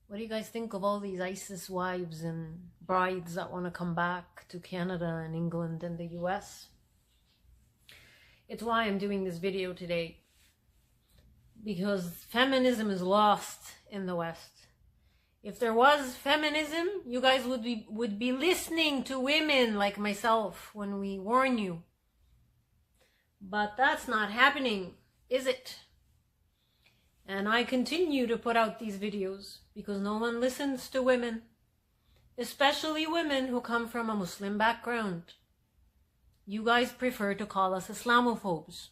What do you guys think of all these ISIS wives and brides that want to come back to Canada and England and the US? It's why I'm doing this video today. Because feminism is lost in the West. If there was feminism, you guys would be listening to women like myself when we warn you. But that's not happening, is it? And I continue to put out these videos because no one listens to women, especially women who come from a Muslim background. You guys prefer to call us Islamophobes.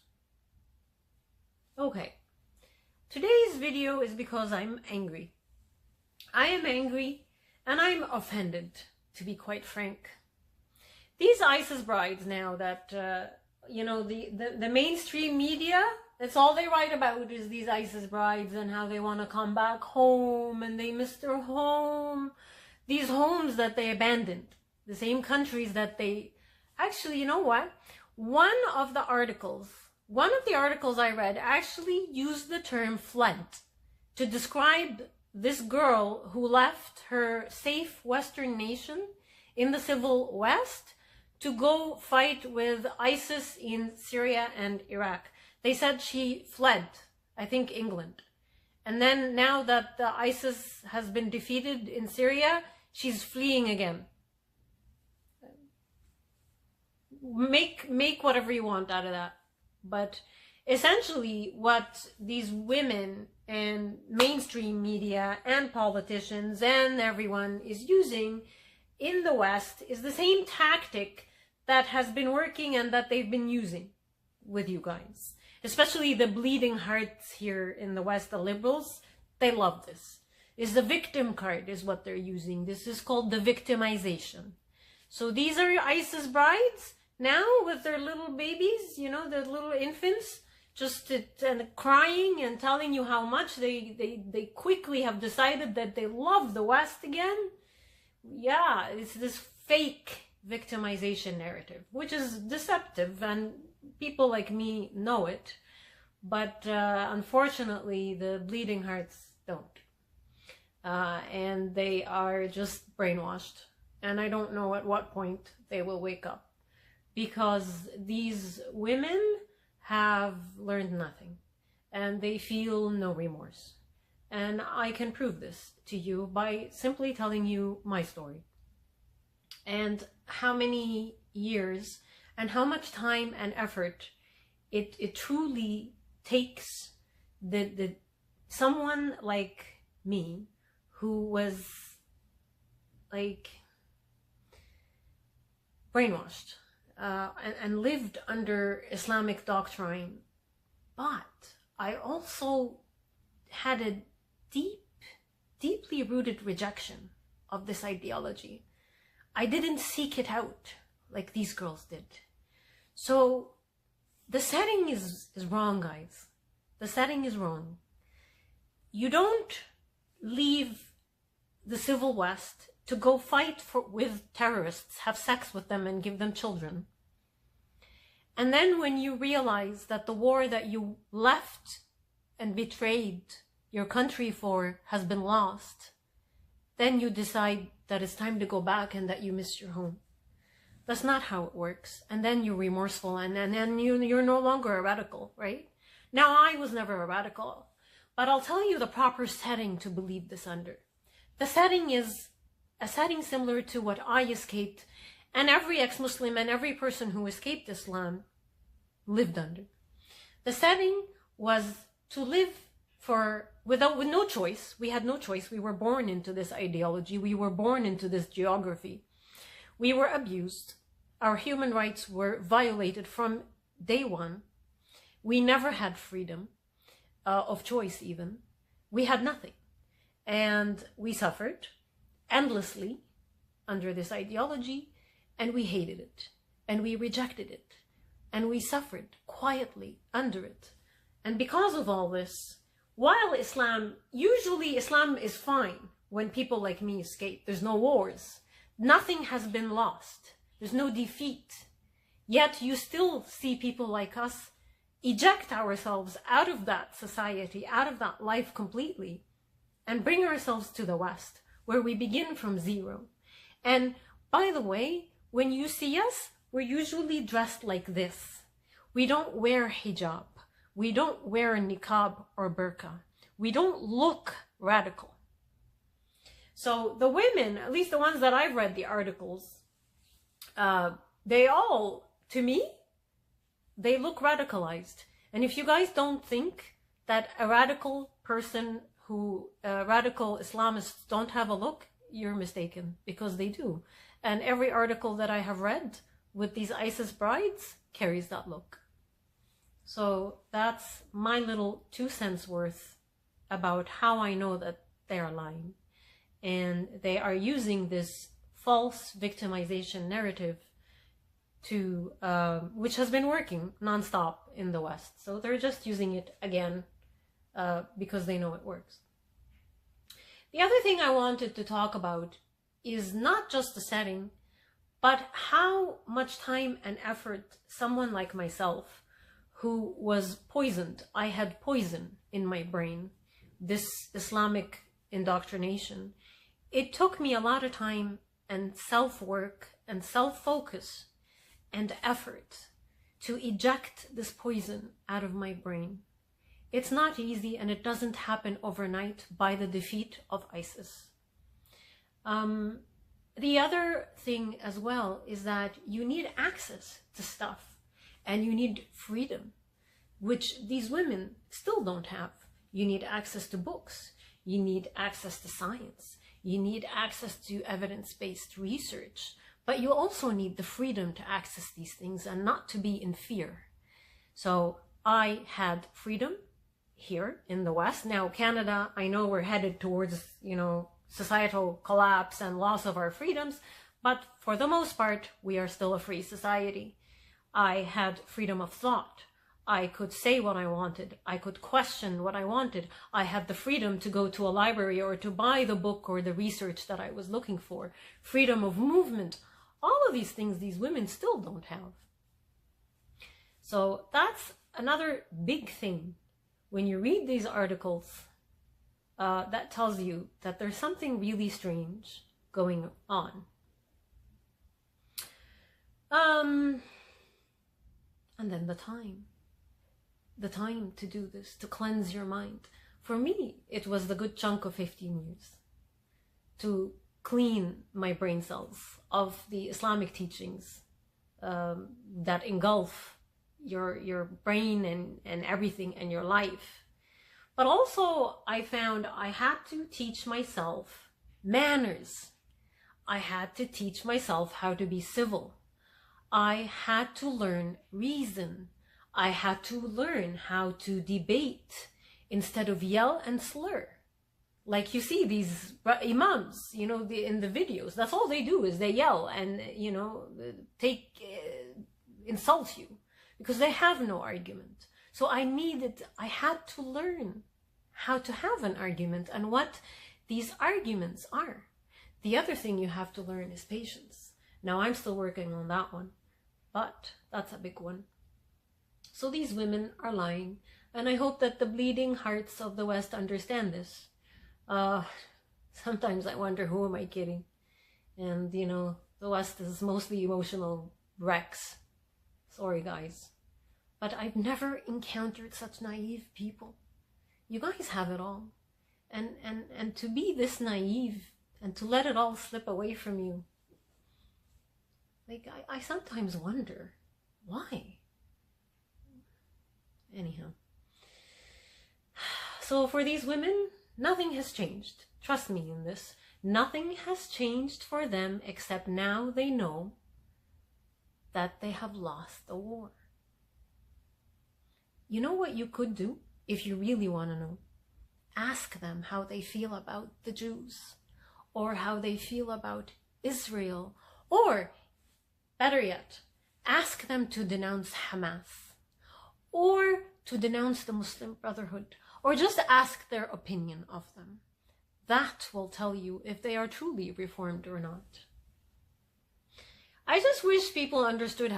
Okay, today's video is because I'm angry. I am angry and I'm offended, to be quite frank. These ISIS brides now that, the mainstream media, that's all they write about is these ISIS brides and how they want to come back home and they miss their home. These homes that they abandoned, the same countries that they... Actually, you know what? One of the articles I read actually used the term fled to describe this girl who left her safe Western nation in the civil West to go fight with ISIS in Syria and Iraq. They said she fled, I think England. And then now that the ISIS has been defeated in Syria, she's fleeing again. Make whatever you want out of that. But essentially what these women and mainstream media and politicians and everyone is using in the West is the same tactic that has been working and that they've been using with you guys. Especially the bleeding hearts here in the West, the liberals, they love this. Is the victim card is what they're using. This is called the victimization. So these are ISIS brides now with their little babies, their little infants, and crying and telling you how much they quickly have decided that they love the West again. Yeah, it's this fake victimization narrative, which is deceptive, and people like me know it, but unfortunately the bleeding hearts don't, and they are just brainwashed, and I don't know at what point they will wake up, because these women have learned nothing and they feel no remorse. And I can prove this to you by simply telling you my story and how many years and how much time and effort it truly takes someone like me who was like brainwashed and lived under Islamic doctrine, but I also had a deeply rooted rejection of this ideology. I didn't seek it out like these girls did. So the setting is wrong, guys. The setting is wrong. You don't leave the civil West to go fight with terrorists, have sex with them and give them children. And then when you realize that the war that you left and betrayed your country for has been lost, then you decide that it's time to go back and that you miss your home. That's not how it works. And then you're remorseful, and then you're no longer a radical, right? Now, I was never a radical, but I'll tell you the proper setting to believe this under. The setting is a setting similar to what I escaped, and every ex-Muslim and every person who escaped Islam lived under. The setting was to live with no choice. We had no choice. We were born into this ideology. We were born into this geography. We were abused. Our human rights were violated from day one. We never had freedom of choice even. We had nothing. And we suffered endlessly under this ideology, and we hated it, and we rejected it, and we suffered quietly under it. And because of all this, while usually Islam is fine when people like me escape. There's no wars. Nothing has been lost. There's no defeat. Yet you still see people like us eject ourselves out of that society, out of that life completely, and bring ourselves to the West, where we begin from zero. And by the way, when you see us, we're usually dressed like this. We don't wear hijab. We don't wear a niqab or burqa. We don't look radical. So the women, at least the ones that I've read the articles, they all, to me, they look radicalized. And if you guys don't think that a radical person radical Islamists don't have a look, you're mistaken, because they do. And every article that I have read with these ISIS brides carries that look. So that's my little 2 cents worth about how I know that they are lying. And they are using this false victimization narrative to, which has been working nonstop in the West. So they're just using it again because they know it works. The other thing I wanted to talk about is not just the setting, but how much time and effort someone like myself, who was poisoned, I had poison in my brain, this Islamic indoctrination. It took me a lot of time and self-work and self-focus and effort to eject this poison out of my brain. It's not easy, and it doesn't happen overnight by the defeat of ISIS. The other thing as well is that you need access to stuff, and you need freedom, which these women still don't have. You need access to books. You need access to science. You need access to evidence-based research. But you also need the freedom to access these things and not to be in fear. So I had freedom here in the West. Now, Canada, I know we're headed towards, societal collapse and loss of our freedoms, but for the most part, we are still a free society. I had freedom of thought. I could say what I wanted. I could question what I wanted. I had the freedom to go to a library or to buy the book or the research that I was looking for. Freedom of movement. All of these things these women still don't have. So that's another big thing. When you read these articles, that tells you that there's something really strange going on. And then the time to do this, to cleanse your mind. For me, it was the good chunk of 15 years to clean my brain cells of the Islamic teachings that engulf your brain and everything and your life. But also I found I had to teach myself manners. I had to teach myself how to be civil. I had to learn reason. I had to learn how to debate instead of yell and slur. Like you see these imams, in the videos, that's all they do is they yell and, insult you because they have no argument. So I had to learn how to have an argument and what these arguments are. The other thing you have to learn is patience. Now I'm still working on that one, but that's a big one. So these women are lying, and I hope that the bleeding hearts of the West understand this. Sometimes I wonder, who am I kidding? And, the West is mostly emotional wrecks. Sorry, guys. But I've never encountered such naive people. You guys have it all. And to be this naive and to let it all slip away from you, like, I sometimes wonder, why? Anyhow. So for these women, nothing has changed. Trust me in this. Nothing has changed for them except now they know that they have lost the war. You know what you could do if you really want to know? Ask them how they feel about the Jews, or how they feel about Israel, or better yet, ask them to denounce Hamas, or to denounce the Muslim Brotherhood, or just ask their opinion of them. That will tell you if they are truly reformed or not. I just wish people understood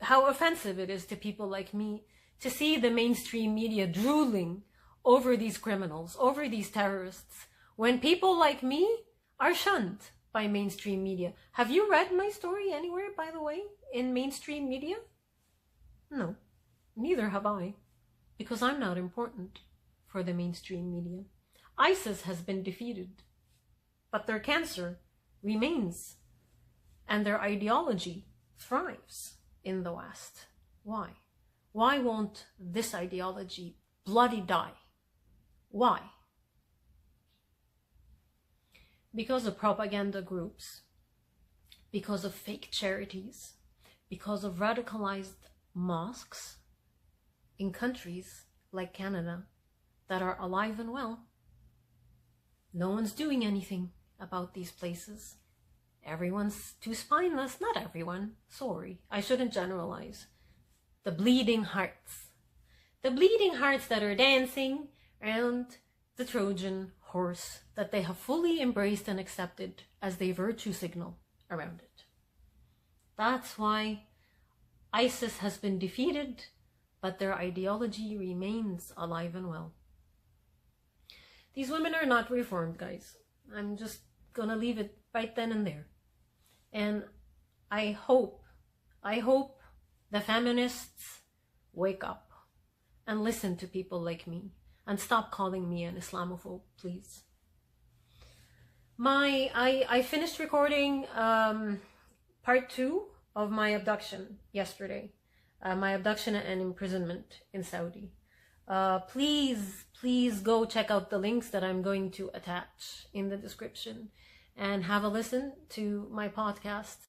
how offensive it is to people like me to see the mainstream media drooling over these criminals, over these terrorists, when people like me are shunned by mainstream media. Have you read my story anywhere, by the way, in mainstream media? No, neither have I, because I'm not important for the mainstream media. ISIS has been defeated, but their cancer remains, and their ideology thrives in the West. Why? Why won't this ideology bloody die? Why? Because of propaganda groups, because of fake charities, because of radicalized mosques in countries like Canada that are alive and well. No one's doing anything about these places. Everyone's too spineless. Not everyone. Sorry, I shouldn't generalize. The bleeding hearts. The bleeding hearts that are dancing around the Trojan horse that they have fully embraced and accepted as their virtue signal around it. That's why ISIS has been defeated, but their ideology remains alive and well. These women are not reformed, guys. I'm just gonna leave it right then and there. And I hope the feminists wake up and listen to people like me and stop calling me an Islamophobe, please. I finished recording part 2 of my abduction yesterday. My abduction and imprisonment in Saudi. Please go check out the links that I'm going to attach in the description and have a listen to my podcast.